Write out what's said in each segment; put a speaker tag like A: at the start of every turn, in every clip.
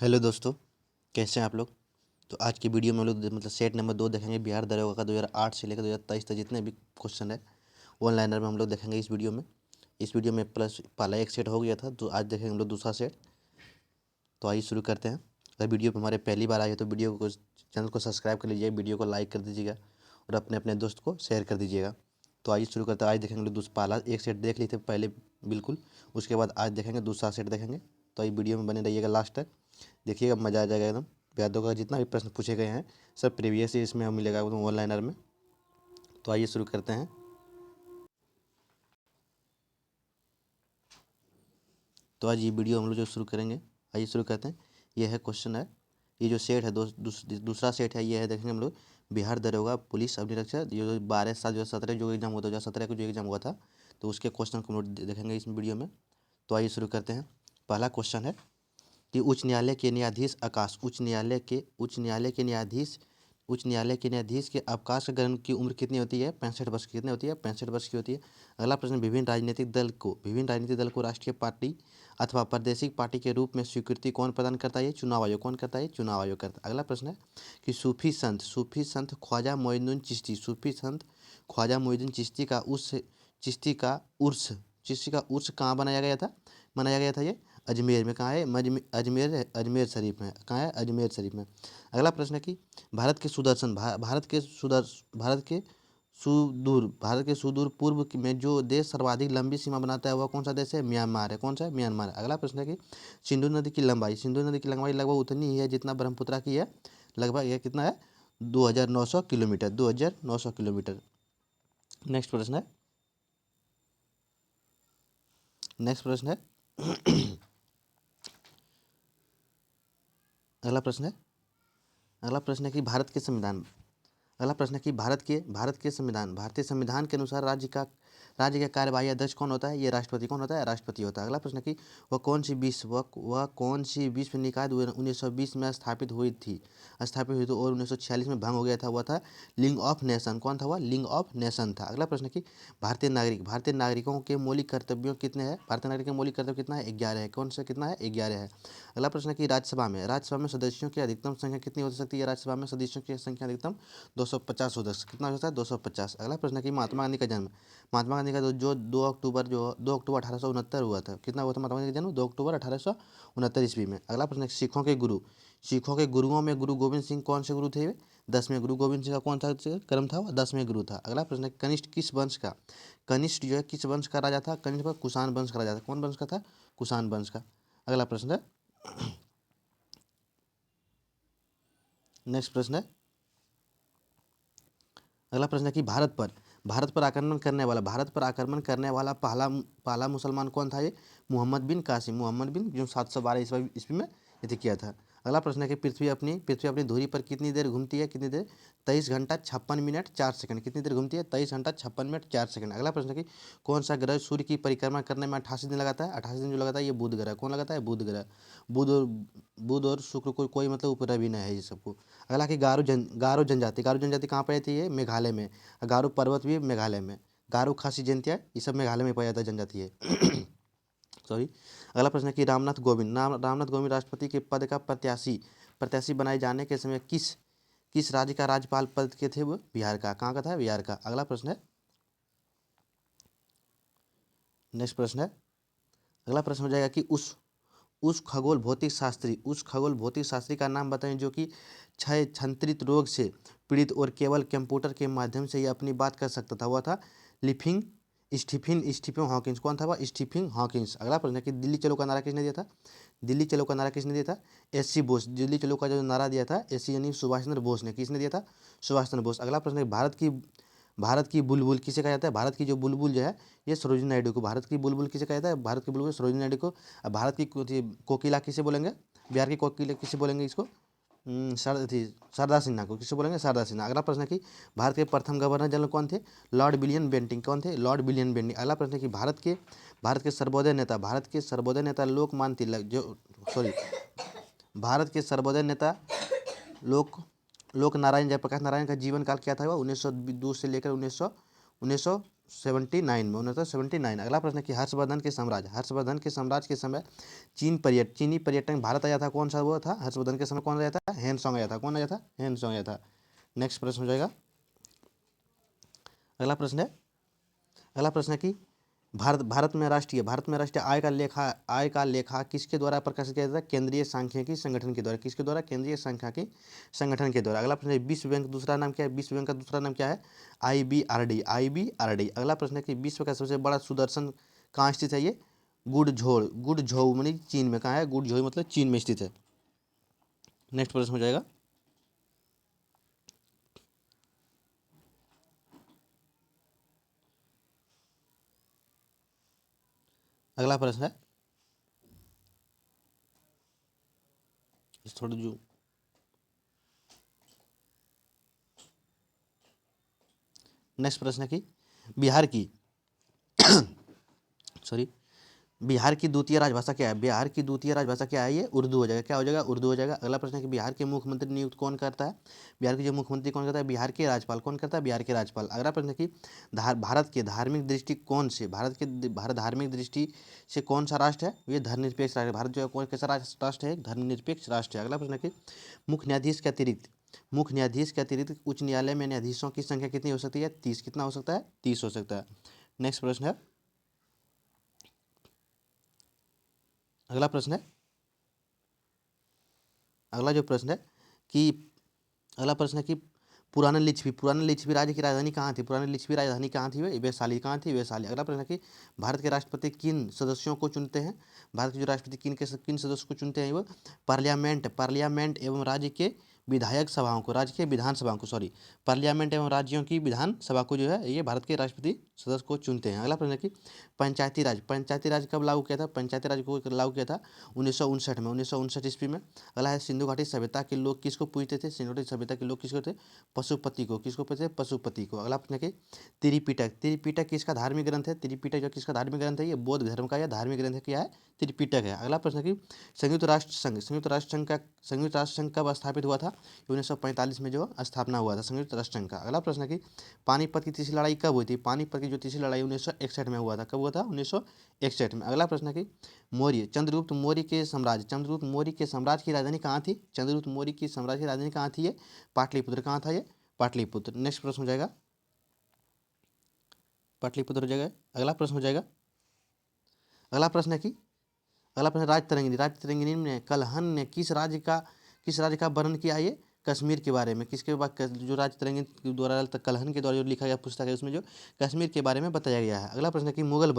A: Hello दोस्तों, कैसे हैं आप लोग। तो आज की वीडियो में हम लोग सेट नंबर 2 देखेंगे। बिहार दरोगा का 2008 से लेकर 2023 तक जितने भी क्वेश्चन है वन लाइनर में हम लोग देखेंगे इस वीडियो में। प्लस पहला एक सेट हो गया था, तो आज देखेंगे हम लोग दूसरा सेट। तो आइए शुरू करते हैं। अगर वीडियो पर हमारे पहली बार आए हो तो वीडियो को चैनल को सब्सक्राइब कर लीजिए, वीडियो को लाइक कर दीजिएगा और अपने अपने दोस्त को शेयर कर दीजिएगा। तो आइए शुरू करते हैं। आज देखेंगे लोग पहला एक सेट देख लिए थे पहले बिल्कुल, उसके बाद आज देखेंगे दूसरा सेट देखेंगे। तो ये वीडियो में बने रहिएगा लास्ट तक, देखिएगा मज़ा आ जाएगा एकदम। यादों का जितना भी प्रश्न पूछे गए हैं सब प्रीवियस ही इसमें मिलेगा एकदम वन लाइनर में। तो आइए शुरू करते हैं। तो आज ये वीडियो हम लोग जो शुरू करेंगे, आइए शुरू करते हैं। ये है क्वेश्चन है, ये जो सेट है दूसरा सेट है, ये है देखेंगे हम लोग बिहार दरोगा पुलिस अभिरक्षक जो 12/7/2017 जो एग्जाम हुआ था, 2017 को जो एग्जाम हुआ था, तो उसके क्वेश्चन को हम लोग देखेंगे इस वीडियो में। तो आइए शुरू करते हैं। पहला क्वेश्चन है कि उच्च न्यायालय के न्यायाधीश के अवकाश ग्रहण की उम्र कितनी होती है? 65 वर्ष की। कितनी होती है? 65 वर्ष की होती है। अगला प्रश्न, विभिन्न राजनीतिक दल को राष्ट्रीय पार्टी अथवा प्रादेशिक पार्टी के रूप में स्वीकृति कौन प्रदान करता है? चुनाव आयोग। कौन करता है? चुनाव आयोग करता है। अगला प्रश्न है कि सूफी संत ख्वाजा मोइनुद्दीन चिश्ती का उर्स कहाँ बनाया गया था ये अजमेर में। कहाँ है? अजमेर शरीफ में। कहाँ है? अजमेर शरीफ में। अगला प्रश्न है कि भारत के सुदूर पूर्व में जो देश सर्वाधिक लंबी सीमा बनाता है वह कौन सा देश है? म्यांमार है। कौन सा है? म्यांमार। अगला प्रश्न है कि सिंधु नदी की लंबाई लगभग उतनी ही है जितना ब्रह्मपुत्र की है। लगभग यह कितना है? 2900 किलोमीटर। 2900 किलोमीटर। नेक्स्ट प्रश्न है अगला प्रश्न है कि भारतीय संविधान के अनुसार राज्य का कार्यवाही अध्यक्ष कौन होता है? ये राष्ट्रपति। कौन होता है? राष्ट्रपति होता है। अगला प्रश्न है कि वह कौन सी विश्व निकाय 1920 में स्थापित हुई थी और 1946 में भंग हो गया था? वह था लीग ऑफ नेशन। कौन था वह? लीग ऑफ नेशन था। अगला प्रश्न है कि भारतीय नागरिकों के मौलिक कर्तव्यों कितने हैं? भारतीय नागरिक के मौलिक कर्तव्य कितना है? 11 है। कौन सा कितना है? 11 है। अगला प्रश्न है कि राज्यसभा में सदस्यों की अधिकतम संख्या कितनी हो सकती है? राज्यसभा में सदस्यों की संख्या अधिकतम 250 हो सकती है। कितना हो सकता है? 250। अगला प्रश्न है कि महात्मा गांधी का जन्म जो 2 अक्टूबर 1869 हुआ था। कितना हुआ था महात्मा गांधी का जन्म? 2 अक्टूबर 1869 ईस्वी में। अगला प्रश्न है सिखों के गुरुओं में गुरु गोविंद सिंह कौन से गुरु थे? 10वें गुरु गोविंद सिंह का कौन सा कर्म था? 10वें गुरु था। अगला प्रश्न है कनिष्ठ जो है किस वंश का राजा था? कनिष्ठ कुषाण वंश का राजा था। कौन वंश का था? कुषाण वंश का। अगला प्रश्न है नेक्स्ट प्रश्न है अगला प्रश्न है कि भारत पर आक्रमण करने वाला पहला मुसलमान कौन था? ये मोहम्मद बिन कासिम। जो 712 ईस्वी में ये किया था। अगला प्रश्न है कि पृथ्वी अपनी धुरी पर कितनी देर घूमती है? 23 घंटा 56 मिनट 4 सेकंड। कितनी देर घूमती है? 23 घंटा 56 मिनट 4 सेकंड। अगला प्रश्न है कि कौन सा ग्रह सूर्य की परिक्रमा करने में 88 दिन लगाता है? 88 दिन जो लगाता है ये बुध ग्रह। कौन लगाता है? बुध ग्रह। बुध और शुक्र कोई मतलब उपग्रह भी नहीं है ये सबको। अगला कि गारो जनजाति कहाँ पर रहती है? मेघालय में। गारो पर्वत भी मेघालय में। गारो खासी जयंतिया ये सब मेघालय में पाया जाता है जनजाति है। सॉरी। अगला प्रश्न है कि रामनाथ कोविंद राष्ट्रपति के पद का प्रत्याशी बनाए जाने के समय किस राज्य का राज्यपाल पद के थे? वो बिहार का। कहाँ का था? बिहार का। अगला प्रश्न है नेक्स्ट प्रश्न है अगला प्रश्न हो जाएगा कि उस खगोल भौतिक शास्त्री का नाम बताएं जो कि क्षय छंत्रित रोग से पीड़ित और केवल कंप्यूटर के माध्यम से ही अपनी बात कर सकता था। वह था स्टीफन हॉकिंस। कौन था वह? Stephen Hawkins. अगला प्रश्न है कि दिल्ली चलो का नारा किसने दिया था? S C Bose. दिल्ली चलो का जो नारा दिया था एस सी यानी सुभाष चंद्र बोस ने। किसने दिया था? सुभाष चंद्र बोस। अगला प्रश्न है भारत की बुलबुल किसे कहा जाता है? भारत की जो बुलबुल जो है ये सरोजिनी नायडू को। भारत की बुलबुल किसे कहा जाता है? भारत की बुलबुल सरोजिनी नायडू को। अब भारत की कोकिला किसे बोलेंगे? बिहार की कोकिला किसे बोलेंगे इसको? शारदा सिन्हा को। किसे बोलेंगे? शारदा सिन्हा। अगला प्रश्न है कि भारत के प्रथम गवर्नर जनरल कौन थे? Lord William Bentinck. कौन थे? Lord William Bentinck. अगला प्रश्न है कि भारत के सर्वोदय नेता लोकमान्य तिलक भारत के सर्वोदय नेता लोक नारायण जयप्रकाश नारायण का जीवन काल क्या था? वह 1902 से लेकर 1900 1979 में, 1979। अगला प्रश्न है कि हर्षवर्धन के साम्राज्य के समय चीनी पर्यटन भारत आया था, कौन सा वो था? हर्षवर्धन के समय कौन आया था? हेनसोंग आया था। कौन आया था? हेनसोंग आया था। नेक्स्ट प्रश्न हो जाएगा। अगला प्रश्न है कि भारत में राष्ट्रीय आय का लेखा किसके द्वारा प्रकाशित किया जाता है? केंद्रीय सांख्यिकी संगठन के द्वारा। किसके द्वारा? केंद्रीय सांख्यिकी संगठन के द्वारा। अगला प्रश्न है विश्व बैंक दूसरा नाम क्या है? विश्व बैंक का दूसरा नाम क्या है? IBRD। अगला प्रश्न है कि विश्व का सबसे बड़ा सुदर्शन कहाँ स्थित है? ये गुड़झोउ मतलब चीन में। कहाँ है? गुड़झोउ मतलब चीन में स्थित है। नेक्स्ट प्रश्न हो जाएगा। अगला प्रश्न है थोड़ी जो नेक्स्ट प्रश्न है कि बिहार की सॉरी बिहार की द्वितीय राजभाषा क्या है? बिहार की द्वितीय राजभाषा क्या है? ये उर्दू हो जाएगा। क्या हो जाएगा? उर्दू हो जाएगा। अगला प्रश्न है कि बिहार के मुख्यमंत्री नियुक्त कौन करता है? बिहार के जो मुख्यमंत्री कौन करता है? बिहार के राज्यपाल। कौन करता है? बिहार के राज्यपाल। अगला प्रश्न है कि भारत के धार्मिक दृष्टिकोण से भारत धार्मिक दृष्टि से कौन सा राष्ट्र है? ये धर्मनिरपेक्ष राष्ट्र है। भारत जो है कौन कैसा राष्ट्र है? धर्मनिरपेक्ष राष्ट्र है। अगला प्रश्न है कि मुख्य न्यायाधीश के अतिरिक्त उच्च न्यायालय में न्यायाधीशों की संख्या कितनी हो सकती है? 30। कितना हो सकता है? 30 हो सकता है। नेक्स्ट प्रश्न है अगला प्रश्न है अगला जो प्रश्न है कि अगला प्रश्न है कि पुराना लिच्छवी राज्य की राजधानी कहाँ थी? पुरानी लिच्छवी राजधानी कहाँ थी? वैशाली। कहाँ थी? वैशाली। अगला प्रश्न है कि भारत के राष्ट्रपति किन सदस्यों को चुनते हैं? भारत के जो राष्ट्रपति किन सदस्यों को चुनते हैं? वो पार्लियामेंट एवं राज्य के राज्य के विधानसभाओं को पार्लियामेंट एवं राज्यों की विधानसभा को जो है ये भारत के राष्ट्रपति सदस्य को चुनते हैं। अगला प्रश्न है कि पंचायती राज कब लागू किया था? पंचायती राज को लागू किया था 1959 में, 1959 ईस्वी में। अगला है सिंधु घाटी सभ्यता के लोग किसको पूजते थे? सिंधु घाटी सभ्यता के लोग किसको थे? पशुपति को। किसको पूजते थे? पशुपति को। अगला प्रश्न है कि त्रिपिटक किसका धार्मिक ग्रंथ है? त्रिपिटक जो किसका धार्मिक ग्रंथ है? ये बौद्ध धर्म का यह धार्मिक ग्रंथ क्या है? त्रिपिटक है। अगला प्रश्न है कि संयुक्त राष्ट्र संघ कब स्थापित हुआ था? 1945 में जो स्थापना हुआ था संयुक्त राष्ट्र संघ का। अगला प्रश्न है कि पानीपत की तीसरी लड़ाई कब हुई थी? पानीपत की जो तीसरी लड़ाई 1961 में हुआ था। कब हुआ था? 1961 में। अगला प्रश्न है कि चंद्रगुप्त मौर्य के साम्राज्य की राजधानी कहाँ थी? चंद्रगुप्त मौर्य की साम्राज्य की राजधानी कहाँ थी? ये पाटलिपुत्र। कहाँ था ये? पाटलिपुत्र। नेक्स्ट प्रश्न हो जाएगा पाटलिपुत्र हो जाएगा। अगला प्रश्न हो जाएगा अगला प्रश्न है कि अगला प्रश्न राज तरंगिणी में कलहन ने किस राज्य का वर्णन किया? ये कश्मीर के बारे में। किसके बाद जो राज तरंगिणी के द्वारा कलहन के द्वारा जो लिखा गया पुस्तक है उसमें जो कश्मीर के बारे में बताया गया है। अगला प्रश्न है कि मुगल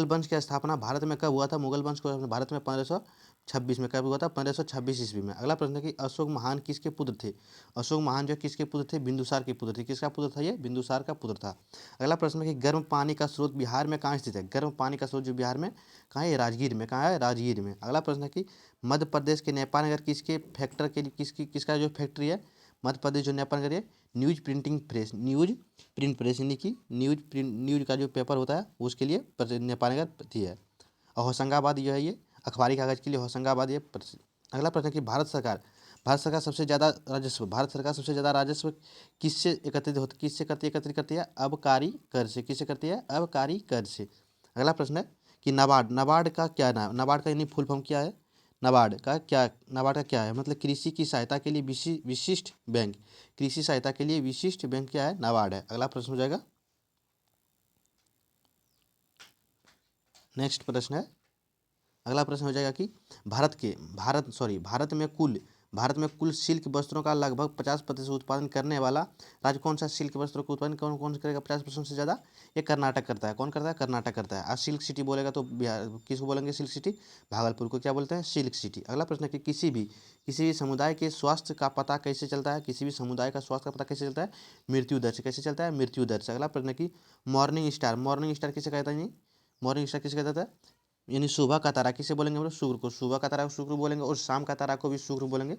A: वंश की स्थापना भारत में कब हुआ था? मुगल वंश को भारत में 1526 में। कब हुआ था? 1526 ईस्वी में। अगला प्रश्न है कि अशोक महान किसके पुत्र थे? अशोक महान जो किसके पुत्र थे? बिंदुसार के पुत्र थे। किसका पुत्र था? ये बिंदुसार का पुत्र था। अगला प्रश्न है कि गर्म पानी का स्रोत बिहार में कहाँ स्थित है? गर्म पानी का स्रोत जो बिहार में कहाँ है? राजगीर में। कहाँ है? राजगीर में। अगला प्रश्न है कि मध्य प्रदेश के नेपाल नगर किसका जो फैक्ट्री है? मध्य प्रदेश जो नेपाल नगर है न्यूज प्रिंट प्रेस यानी कि न्यूज का जो पेपर होता है उसके लिए नेपाल नगर थी है। और होशंगाबाद जो है ये अखबारी कागज़ के लिए होशंगाबाद ये अगला प्रश्न है कि भारत सरकार सबसे ज़्यादा राजस्व किससे एकत्रित करती है? आबकारी कर से। किससे करती है? आबकारी कर से। अगला प्रश्न है कि नाबार्ड का क्या नाम? नाबार्ड का यानी फुल फॉर्म क्या है? नाबार्ड का क्या है? मतलब कृषि की सहायता के लिए विशिष्ट बैंक। कृषि सहायता के लिए विशिष्ट बैंक क्या है? नाबार्ड है। अगला प्रश्न हो जाएगा नेक्स्ट प्रश्न है अगला प्रश्न हो जाएगा कि भारत में कुल सिल्क वस्त्रों का लगभग 50% उत्पादन करने वाला राज्य कौन सा? सिल्क वस्त्रों का उत्पादन कौन से करेगा 50% से ज़्यादा? ये कर्नाटक करता है। कौन करता है? कर्नाटक करता है। आज सिल्क सिटी बोलेगा तो बिहार किसको बोलेंगे? Silk city. भागलपुर को क्या बोलते हैं? Silk city. अगला प्रश्न है कि किसी भी समुदाय के स्वास्थ्य का पता कैसे चलता है? किसी भी समुदाय का स्वास्थ्य का पता कैसे चलता है? मृत्यु दर से। कैसे चलता है? मृत्यु दर से। अगला प्रश्न है कि मॉर्निंग स्टार किसे कहता है? मॉर्निंग स्टार किसे कहता है? यानी सुबह का तारा। किसे बोलेंगे हम लोग? शुक्र को। सुबह का तारा को शुक्र बोलेंगे और शाम का तारा को भी शुक्र बोलेंगे।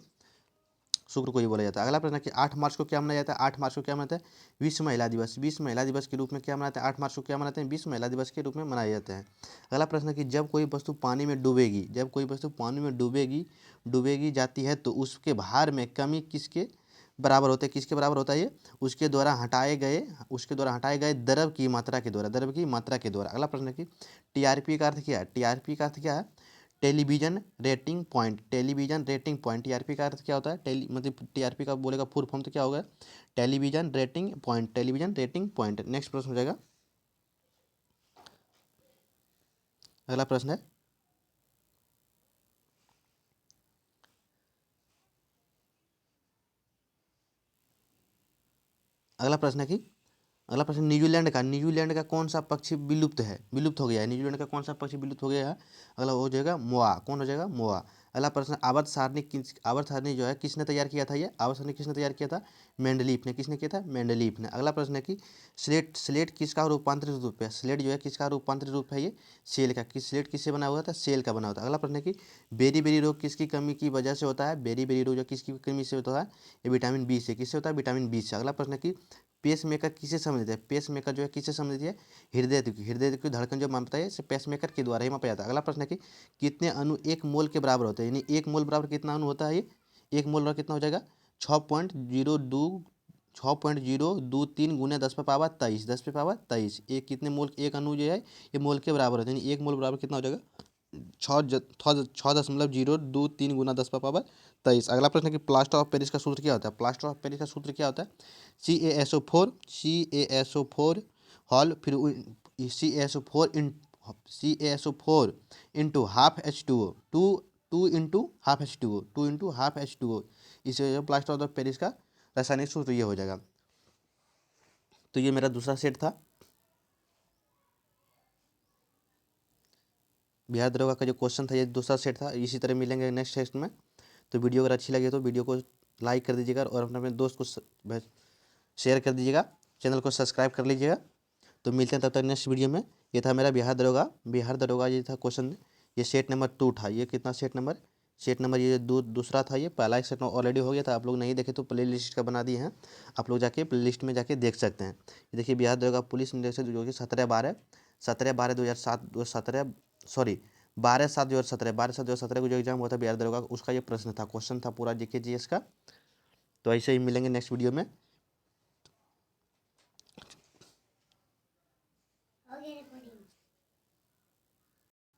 A: शुक्र को ही बोला जाता है। अगला प्रश्न है कि 8 मार्च को क्या मनाया जाता है? 8 मार्च को क्या मनाते हैं? विश्व महिला दिवस के रूप में क्या मनाते हैं? 8 मार्च को क्या मनाते हैं? विश्व महिला दिवस के रूप में मनाए जाते हैं। अगला प्रश्न है कि जब कोई वस्तु पानी में डूबेगी जाती है तो उसके भार में कमी बराबर होते हैं, किसके बराबर होता है ये? उसके द्वारा हटाए गए द्रव्य की मात्रा के द्वारा। अगला प्रश्न है कि टीआरपी का अर्थ क्या है? टीआरपी का अर्थ क्या है? Television rating point. टीआरपी का अर्थ क्या होता है? मतलब टीआरपी का बोलेगा फुल फॉर्म तो क्या होगा? Television rating point. नेक्स्ट प्रश्न हो जाएगा। अगला प्रश्न है, अगला प्रश्न न्यूजीलैंड का कौन सा पक्षी विलुप्त हो गया है? न्यूजीलैंड का कौन सा पक्षी विलुप्त हो गया है? अगला हो जाएगा मोआ। कौन हो जाएगा? मोआ। अगला प्रश्न, आवर्त सारणी जो है किसने तैयार किया था? ये आवर्त सारणी किसने तैयार किया था? मेंडलीफ ने। किसने किया था? मेंडलीफ ने। अगला प्रश्न है कि स्लेट किसका रूपांतरित रूप है? स्लेट जो है किसका रूपांतरित रूप है? ये सेल का। स्लेट किससे बना हुआ था? सेल का बना होता है। अगला प्रश्न है कि बेरी रोग किसकी कमी की वजह से होता है? बेरी रोग जो किसकी कमी से होता है? ये विटामिन बी से। किससे होता है? विटामिन बी से। अगला प्रश्न है कि पेस मेकर किसे संबंधित है? पेस मेकर जो है किससे संबंधित है? हृदय की धड़कन जो मापता है, इसे पेस मेकर के द्वारा ही मापा जाता है। अगला प्रश्न है कि कितने अणु एक मोल के बराबर होते हैं? यानी एक मोल बराबर कितना अणु होता है? ये एक मोल बराबर कितना हो जाएगा? 6.023 गुने 10 पे पावर 23। एक कितने मोल एक अणु जो है ये मोल के बराबर होते हैं? यानी एक मोल बराबर कितना हो जाएगा? 6.023 गुना 10 पे पावर 23। अगला प्रश्न है कि प्लास्टर ऑफ पेरिस का सूत्र क्या होता है? प्लास्टर ऑफ पेरिस का सूत्र क्या होता है? CaSO4 हॉल, फिर CaSO4 into half H2O, two into half H2O। इसे प्लास्टर ऑफ द पेरिस का रासायनिक सूत्र ये हो जाएगा। तो ये मेरा दूसरा सेट था। बिहार दरोगा का जो क्वेश्चन था ये दूसरा सेट था। इसी तरह मिलेंगे नेक्स्ट टेस्ट में। तो वीडियो अगर अच्छी लगी तो वीडियो को लाइक कर दीजिएगा और अपने दोस्त को शेयर कर दीजिएगा। चैनल को सब्सक्राइब कर लीजिएगा। तो मिलते हैं तब तक नेक्स्ट वीडियो में। ये था मेरा बिहार दरोगा ये था क्वेश्चन। ये सेट नंबर 2 था। ये कितना सेट नंबर ये दूसरा था। ये पहला एक सेट ऑलरेडी हो गया था। आप लोग नहीं देखे तो प्ले लिस्ट का बना दिए हैं, आप लोग जाके प्ले लिस्ट में जाके देख सकते हैं। ये देखिए बिहार दरोगा पुलिस निरीक्षक जो कि 17/12/2017 सॉरी 12/7/2017 को जो एग्जाम हुआ था बिहार दरोगा, उसका ये प्रश्न था, क्वेश्चन था पूरा जीके जीएस का। तो ऐसे ही मिलेंगे नेक्स्ट वीडियो में।